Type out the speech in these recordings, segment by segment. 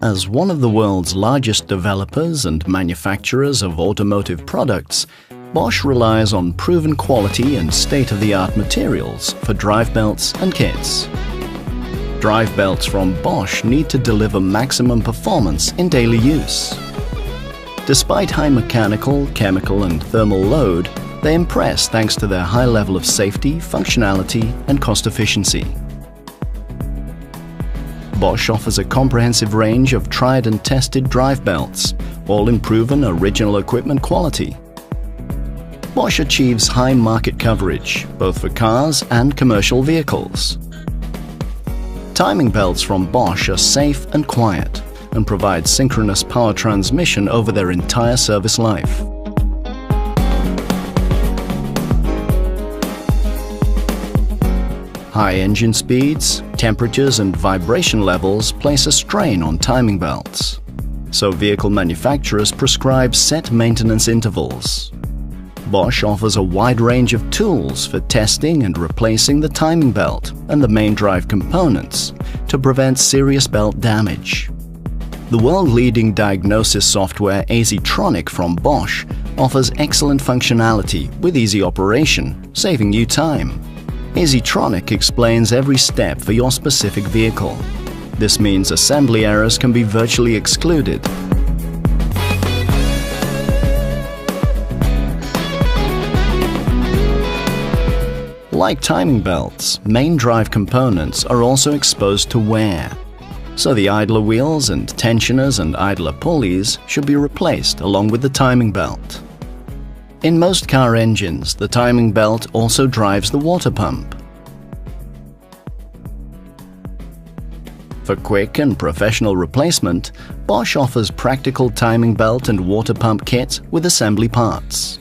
As one of the world's largest developers and manufacturers of automotive products, Bosch relies on proven quality and state-of-the-art materials for drive belts and kits. Drive belts from Bosch need to deliver maximum performance in daily use. Despite high mechanical, chemical and thermal load, they impress thanks to their high level of safety, functionality and cost efficiency. Bosch offers a comprehensive range of tried and tested drive belts, all in proven original equipment quality. Bosch achieves high market coverage, both for cars and commercial vehicles. Timing belts from Bosch are safe and quiet and provide synchronous power transmission over their entire service life. High engine speeds, temperatures and vibration levels place a strain on timing belts, so vehicle manufacturers prescribe set maintenance intervals. Bosch offers a wide range of tools for testing and replacing the timing belt and the main drive components to prevent serious belt damage. The world-leading diagnosis software AZtronic from Bosch offers excellent functionality with easy operation, saving you time. AZtronic explains every step for your specific vehicle. This means assembly errors can be virtually excluded. Like timing belts, main drive components are also exposed to wear, so the idler wheels and tensioners and idler pulleys should be replaced along with the timing belt. In most car engines, the timing belt also drives the water pump. For quick and professional replacement, Bosch offers practical timing belt and water pump kits with assembly parts.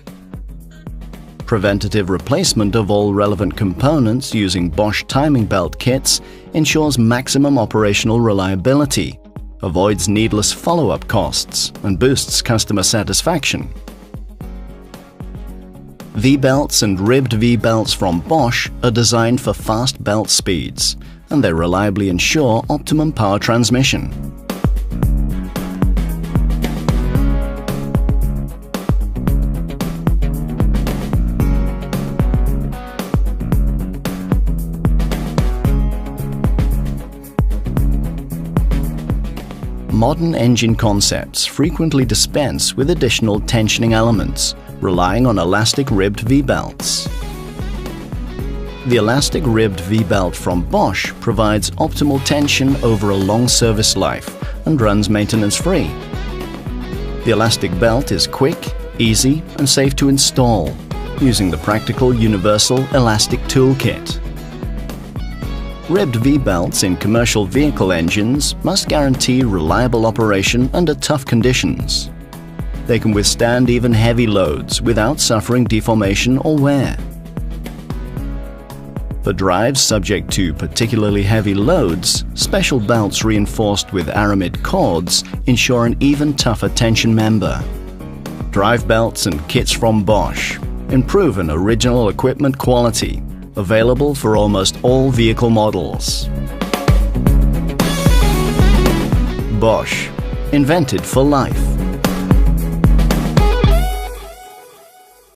Preventative replacement of all relevant components using Bosch timing belt kits ensures maximum operational reliability, avoids needless follow-up costs, and boosts customer satisfaction. V-belts and ribbed V-belts from Bosch are designed for fast belt speeds, and they reliably ensure optimum power transmission. Modern engine concepts frequently dispense with additional tensioning elements, relying on elastic ribbed V-belts. The elastic ribbed V-belt from Bosch provides optimal tension over a long service life and runs maintenance-free. The elastic belt is quick, easy and safe to install, using the practical universal elastic toolkit. Ribbed V-belts in commercial vehicle engines must guarantee reliable operation under tough conditions. They can withstand even heavy loads without suffering deformation or wear. For drives subject to particularly heavy loads, special belts reinforced with aramid cords ensure an even tougher tension member. Drive belts and kits from Bosch improve an original equipment quality, available for almost all vehicle models. Bosch, invented for life.